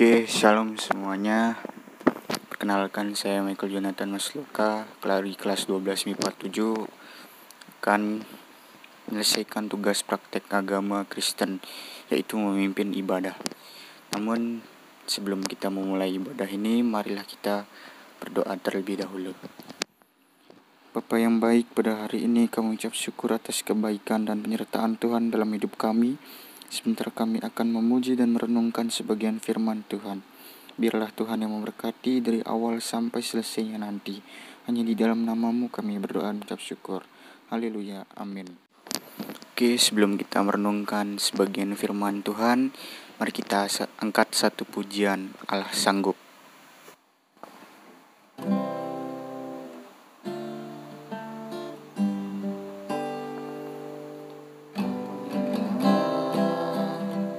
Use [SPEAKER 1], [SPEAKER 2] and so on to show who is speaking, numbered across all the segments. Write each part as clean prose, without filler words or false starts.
[SPEAKER 1] Oke, shalom semuanya. Perkenalkan, saya Michael Jonathan Masloka, dari kelas 12 MIPA 7, akan menyelesaikan tugas praktek agama Kristen, yaitu memimpin ibadah. Namun, sebelum kita memulai ibadah ini, marilah kita berdoa terlebih dahulu. Bapa yang baik, pada hari ini kami ucap syukur atas kebaikan dan penyertaan Tuhan dalam hidup kami. Sebentar kami akan memuji dan merenungkan sebagian firman Tuhan. Biarlah Tuhan yang memberkati dari awal sampai selesainya nanti. Hanya di dalam nama-Mu kami berdoa dan ucap syukur. Haleluya, amin. Oke, sebelum kita merenungkan sebagian firman Tuhan, mari kita angkat satu pujian, Allah sanggup.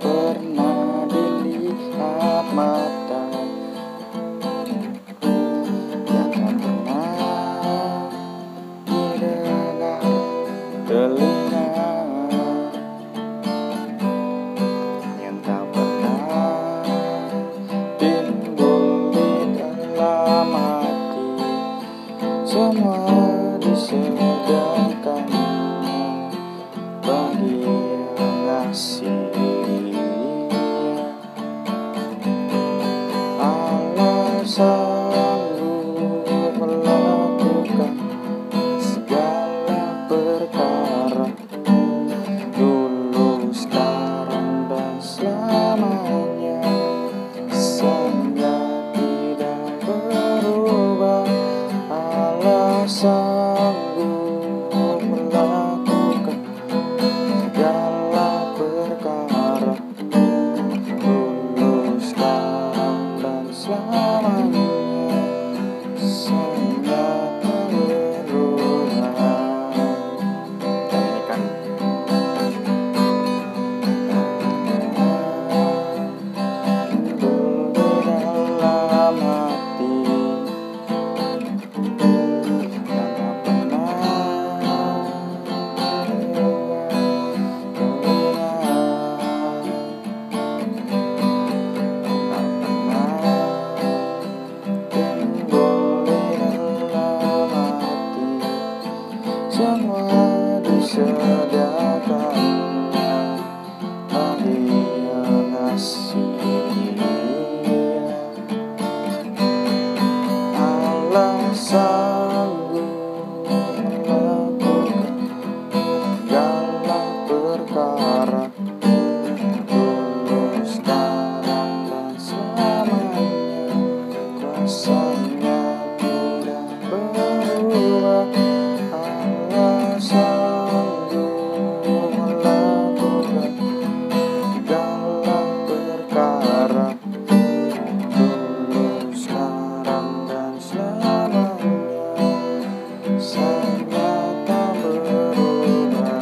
[SPEAKER 1] Pernah dilihat mata yang tak pernah didengar telinga, yang tak pernah timbul di dalam hati, semua disediakannya bagi yang ngasih. Allah sanggup melakukan segala perkara, dulu, sekarang, dan selamanya. Sang-Nya tidak berubah. Allah sanggup melakukan segala perkara, dulu, sekarang, dan selamanya. Sang-Nya tak berubah. Kita nyanyikan. Di dalam hati yang tak pernah timbul di dalam hati, semua disediakannya bagi yang ngasih. Allah sanggup melakukan segala perkara, dulu, sekarang, dan selamanya. Kuasa-Nya tidak berubah. Allah sanggup melakukan segala perkara, dulu, sekarang, dan selamanya. Sang-Nya tak berubah.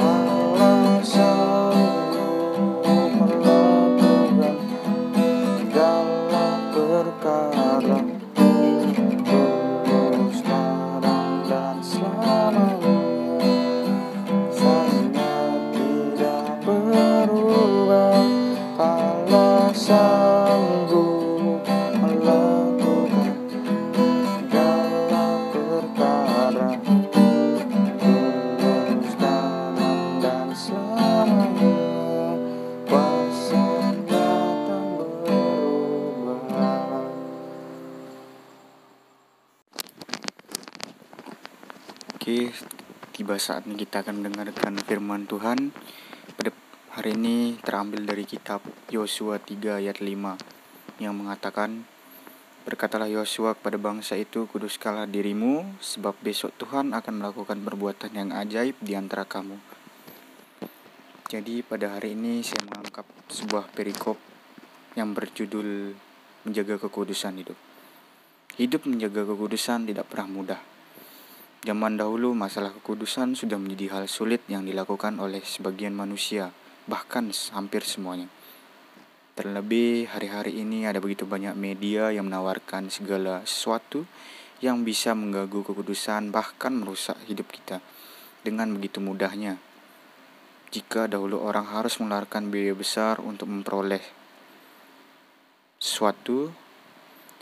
[SPEAKER 1] Allah sanggup melakukan segala perkara, dulu, sekarang, dan selamanya. Sang-Nya tidak berubah. Allah sanggup melakukan segala perkara, dulu, sekarang, dan selamanya. Kuasa-Nya tak berubah. Oke, tiba saatnya kita akan mendengarkan firman Tuhan. Pada hari ini terambil dari kitab Yosua 3 ayat 5 yang mengatakan, "Berkatalah Yosua kepada bangsa itu, kuduskanlah dirimu, sebab besok Tuhan akan melakukan perbuatan yang ajaib di antara kamu." Jadi pada hari ini saya mengangkat sebuah perikop yang berjudul menjaga kekudusan hidup. Hidup menjaga kekudusan tidak pernah mudah. Zaman dahulu masalah kekudusan sudah menjadi hal sulit yang dilakukan oleh sebagian manusia, bahkan hampir semuanya. Terlebih hari-hari ini ada begitu banyak media yang menawarkan segala sesuatu yang bisa mengganggu kekudusan, bahkan merusak hidup kita dengan begitu mudahnya. Jika dahulu orang harus mengeluarkan biaya besar untuk memperoleh sesuatu,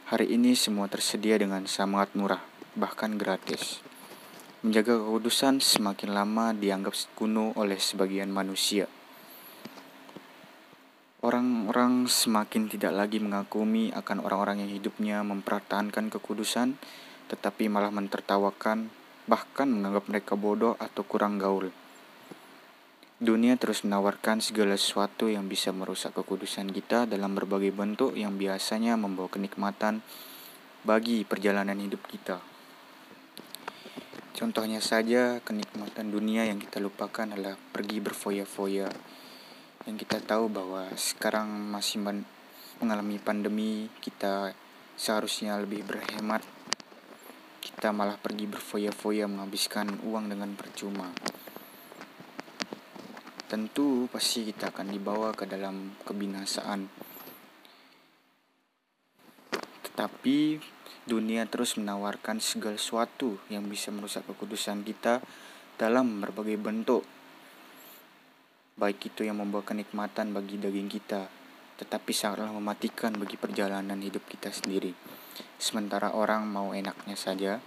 [SPEAKER 1] hari ini semua tersedia dengan sangat murah, bahkan gratis. Menjaga kekudusan semakin lama dianggap kuno oleh sebagian manusia. Orang-orang semakin tidak lagi mengagumi akan orang-orang yang hidupnya mempertahankan kekudusan, tetapi malah mentertawakan, bahkan menganggap mereka bodoh atau kurang gaul. Dunia terus menawarkan segala sesuatu yang bisa merusak kekudusan kita dalam berbagai bentuk yang biasanya membawa kenikmatan bagi perjalanan hidup kita. Contohnya saja, kenikmatan dunia yang kita lupakan adalah pergi berfoya-foya. Yang kita tahu bahwa sekarang masih mengalami pandemi, kita seharusnya lebih berhemat. Kita malah pergi berfoya-foya menghabiskan uang dengan percuma. Tentu pasti kita akan dibawa ke dalam kebinasaan. Tetapi dunia terus menawarkan segala sesuatu yang bisa merusak kekudusan kita dalam berbagai bentuk. Baik itu yang membawa kenikmatan bagi daging kita, tetapi sangatlah mematikan bagi perjalanan hidup kita sendiri. Sementara orang mau enaknya saja,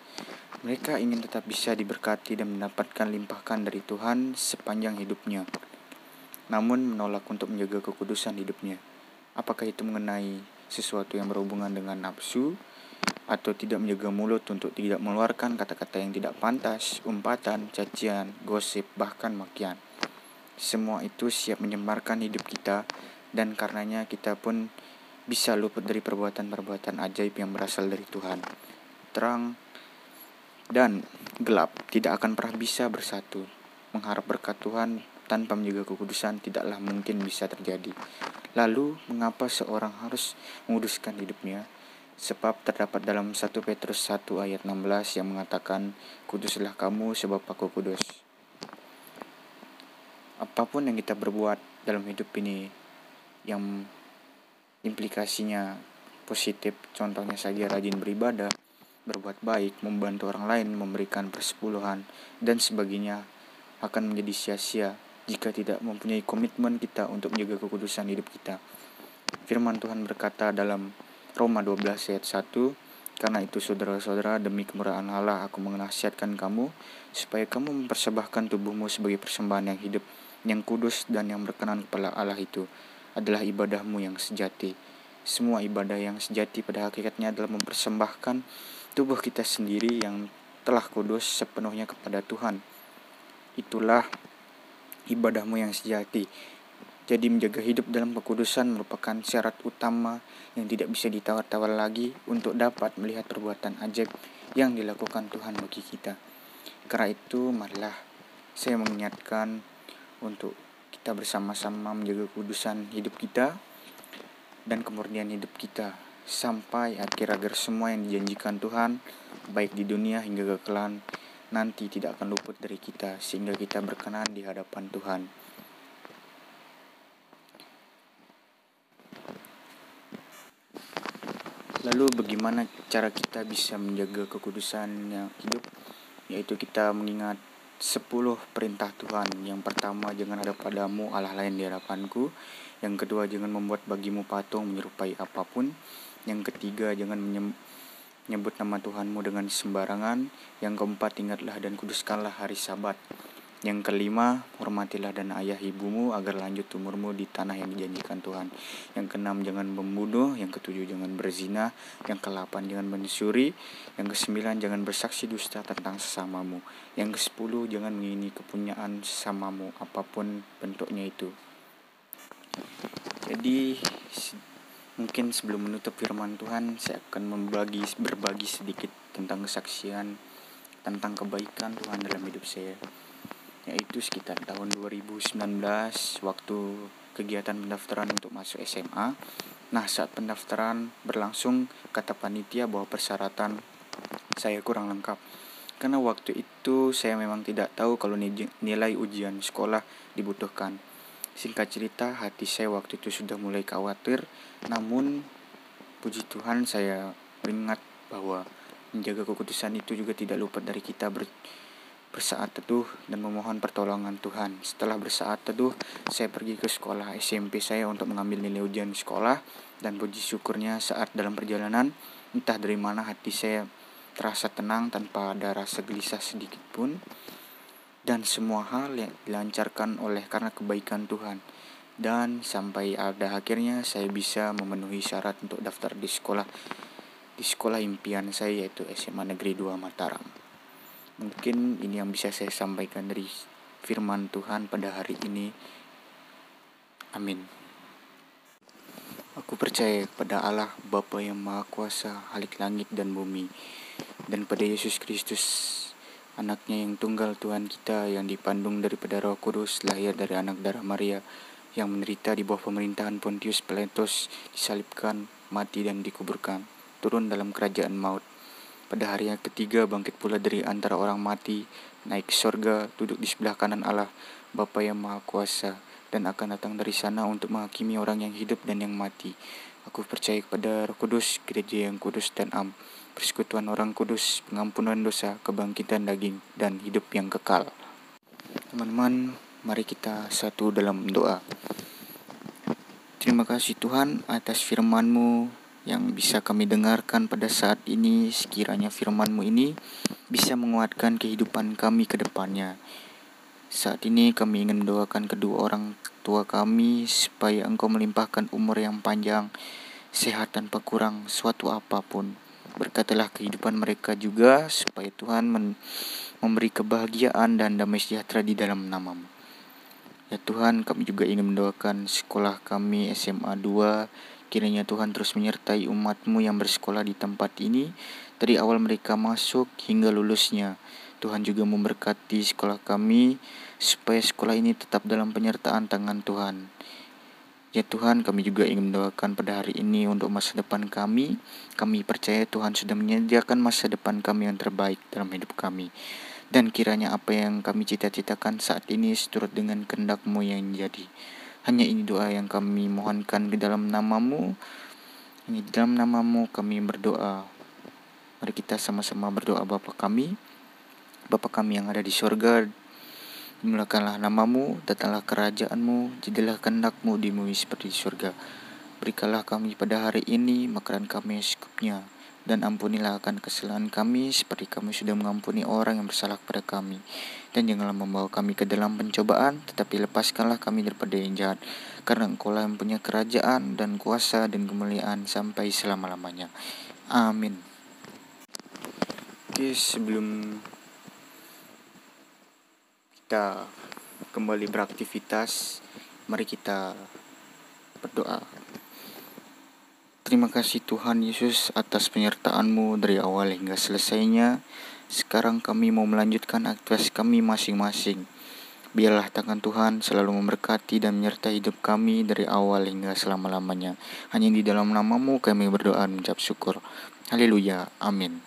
[SPEAKER 1] mereka ingin tetap bisa diberkati dan mendapatkan limpahkan dari Tuhan sepanjang hidupnya, namun menolak untuk menjaga kekudusan hidupnya. Apakah itu mengenai sesuatu yang berhubungan dengan nafsu, atau tidak menjaga mulut untuk tidak mengeluarkan kata-kata yang tidak pantas, umpatan, cacian, gosip, bahkan makian. Semua itu siap menyemarkan hidup kita, dan karenanya kita pun bisa luput dari perbuatan-perbuatan ajaib yang berasal dari Tuhan. Terang dan gelap tidak akan pernah bisa bersatu. Mengharap berkat Tuhan tanpa menjaga kekudusan tidaklah mungkin bisa terjadi. Lalu, mengapa seorang harus menguduskan hidupnya? Sebab terdapat dalam 1 Petrus 1 ayat 16 yang mengatakan, "Kuduslah kamu sebab aku kudus." Apapun yang kita berbuat dalam hidup ini yang implikasinya positif, contohnya saja rajin beribadah, berbuat baik, membantu orang lain, memberikan persepuluhan, dan sebagainya, akan menjadi sia-sia jika tidak mempunyai komitmen kita untuk menjaga kekudusan hidup kita. Firman Tuhan berkata dalam Roma 12 ayat 1, "Karena itu saudara-saudara, demi kemurahan Allah aku menasihatkan kamu, supaya kamu mempersembahkan tubuhmu sebagai persembahan yang hidup, yang kudus dan yang berkenan kepada Allah, itu adalah ibadahmu yang sejati." Semua ibadah yang sejati pada hakikatnya adalah mempersembahkan tubuh kita sendiri yang telah kudus sepenuhnya kepada Tuhan. Itulah ibadahmu yang sejati. Jadi menjaga hidup dalam kekudusan merupakan syarat utama yang tidak bisa ditawar-tawar lagi untuk dapat melihat perbuatan ajaib yang dilakukan Tuhan bagi kita. Karena itu, marilah saya mengingatkan untuk kita bersama-sama menjaga kekudusan hidup kita dan kemurnian hidup kita sampai akhir, agar semua yang dijanjikan Tuhan baik di dunia hingga kekekalan nanti tidak akan luput dari kita, sehingga kita berkenan di hadapan Tuhan. Lalu bagaimana cara kita bisa menjaga kekudusan yang hidup? Yaitu kita mengingat 10 perintah Tuhan. Yang pertama, jangan ada padamu Allah lain di hadapanku. Yang kedua, jangan membuat bagimu patung menyerupai apapun. Yang ketiga, jangan menyebut nama Tuhanmu dengan sembarangan. Yang keempat, ingatlah dan kuduskanlah hari Sabat. Yang kelima, hormatilah dan ayah ibumu agar lanjut umurmu di tanah yang dijanjikan Tuhan. Yang keenam, jangan membunuh. Yang ketujuh, jangan berzina. Yang kedelapan, jangan menyusuri. Yang kesembilan, jangan bersaksi dusta tentang sesamamu. Yang kesepuluh, jangan mengingini kepunyaan sesamamu, apapun bentuknya itu. Jadi, mungkin sebelum menutup firman Tuhan, saya akan berbagi sedikit tentang kesaksian, tentang kebaikan Tuhan dalam hidup saya. Yaitu sekitar tahun 2019, waktu kegiatan pendaftaran untuk masuk SMA. Nah, saat pendaftaran berlangsung, kata panitia bahwa persyaratan saya kurang lengkap. Karena waktu itu saya memang tidak tahu kalau nilai ujian sekolah dibutuhkan. Singkat cerita, hati saya waktu itu sudah mulai khawatir. Namun, puji Tuhan, saya ingat bahwa menjaga kekudusan itu juga tidak luput dari kita bersaat teduh dan memohon pertolongan Tuhan. Setelah bersaat teduh, saya pergi ke sekolah SMP saya untuk mengambil nilai ujian sekolah, dan puji syukurnya saat dalam perjalanan, entah dari mana hati saya terasa tenang tanpa ada rasa gelisah sedikit pun, dan semua hal yang dilancarkan oleh karena kebaikan Tuhan. Dan sampai ada akhirnya saya bisa memenuhi syarat untuk daftar di sekolah impian saya, yaitu SMA Negeri 2 Mataram. Mungkin ini yang bisa saya sampaikan dari firman Tuhan pada hari ini. Amin. Aku percaya kepada Allah Bapa yang Maha Kuasa, Halik langit dan bumi, dan pada Yesus Kristus, anaknya yang tunggal Tuhan kita, yang dipandung daripada Roh Kudus, lahir dari anak darah Maria, yang menderita di bawah pemerintahan Pontius Pilatus, disalibkan, mati dan dikuburkan, turun dalam kerajaan maut. Pada hari yang ketiga bangkit pula dari antara orang mati, naik ke sorga, duduk di sebelah kanan Allah, Bapa yang Maha Kuasa, dan akan datang dari sana untuk menghakimi orang yang hidup dan yang mati. Aku percaya kepada Roh Kudus, gereja yang kudus dan am, persekutuan orang kudus, pengampunan dosa, kebangkitan daging, dan hidup yang kekal. Teman-teman, mari kita satu dalam doa. Terima kasih Tuhan atas firman-Mu yang bisa kami dengarkan pada saat ini. Sekiranya firman-Mu ini bisa menguatkan kehidupan kami ke depannya. Saat ini kami ingin mendoakan kedua orang tua kami supaya Engkau melimpahkan umur yang panjang, sehat tanpa kurang suatu apapun. Berkatilah kehidupan mereka juga supaya Tuhan memberi kebahagiaan dan damai sejahtera di dalam nama-Mu. Ya Tuhan, kami juga ingin mendoakan sekolah kami SMA 2. Kiranya Tuhan terus menyertai umat-Mu yang bersekolah di tempat ini, dari awal mereka masuk hingga lulusnya. Tuhan juga memberkati sekolah kami, supaya sekolah ini tetap dalam penyertaan tangan Tuhan. Ya Tuhan, kami juga ingin mendoakan pada hari ini untuk masa depan kami. Kami percaya Tuhan sudah menyediakan masa depan kami yang terbaik dalam hidup kami. Dan kiranya apa yang kami cita-citakan saat ini seturut dengan kehendak-Mu yang jadi. Hanya ini doa yang kami mohonkan di dalam nama-Mu. Hanya di dalam nama-Mu kami berdoa. Mari kita sama-sama berdoa. Bapa kami yang ada di surga, dimuliakanlah nama-Mu, datanglah kerajaan-Mu, jadilah kehendak-Mu di bumi seperti di surga. Berikanlah kami pada hari ini makanan kami yang secukupnya, dan ampunilah akan kesalahan kami seperti kami sudah mengampuni orang yang bersalah kepada kami. Dan janganlah membawa kami ke dalam pencobaan, tetapi lepaskanlah kami daripada yang jahat, karena Engkau-lah yang punya kerajaan dan kuasa dan kemuliaan sampai selama-lamanya. Amin. Oke, sebelum kita kembali beraktivitas, mari kita berdoa. Terima kasih Tuhan Yesus atas penyertaan-Mu dari awal hingga selesainya. Sekarang kami mau melanjutkan aktivitas kami masing-masing. Biarlah tangan Tuhan selalu memberkati dan menyertai hidup kami dari awal hingga selama-lamanya. Hanya di dalam nama-Mu kami berdoa dan mengucap syukur. Haleluya. Amin.